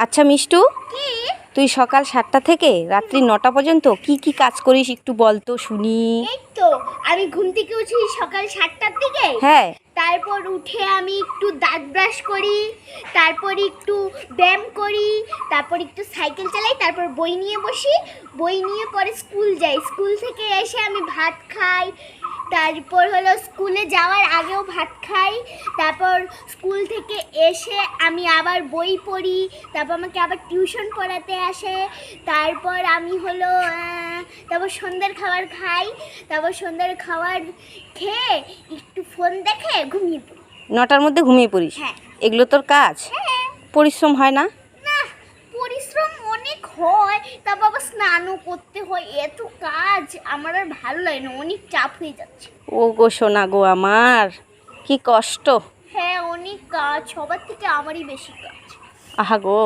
আচ্ছা মিষ্টু, কি? তুই সকাল 7টা থেকে রাত্রি 9টা পর্যন্ত কি কি কাজ করিস একটু বল তো শুনি। এই তো আমি ঘুম থেকে উঠি সকাল 7টার দিকে। হ্যাঁ। তারপর উঠে আমি একটু দাঁত ব্রাশ করি, তারপর একটু ব্যায়াম করি, তারপর একটু সাইকেল চালাই, তারপর বই নিয়ে বসি, বই নিয়ে পরে স্কুল যাই, স্কুল থেকে এসে আমি ভাত খাই, তারপর হলো স্কুলে যাওয়ার আগেও ভাত খাই, তারপর স্কুল থেকে এসে আমি আবার বই পড়ি, তারপর আমাকে আবার টিউশন পড়াতে আসে, তারপর আমি হলো তারপর সন্ধ্যার খাবার খাই, তারপর সন্ধ্যার খাবার খেয়ে একটু ফোন দেখে ঘুমিয়ে পড়ি। 9টার মধ্যে ঘুমিয়ে পড়িস? হ্যাঁ। এগুলো তোর কাজ? হ্যাঁ। পরিশ্রম হয় না? না, পরিশ্রম অনেক হয়, তারপর আবার স্নানও করতে হয়, এত কাজ আমার আর ভালো লাগে না, অনেক চাপ হয়ে যাচ্ছে। ও গো সোনা গো আমার, কি কষ্ট। হ্যাঁ, অনেক কাজ, সবার থেকে আমারই বেশি কাজ। আহা গো।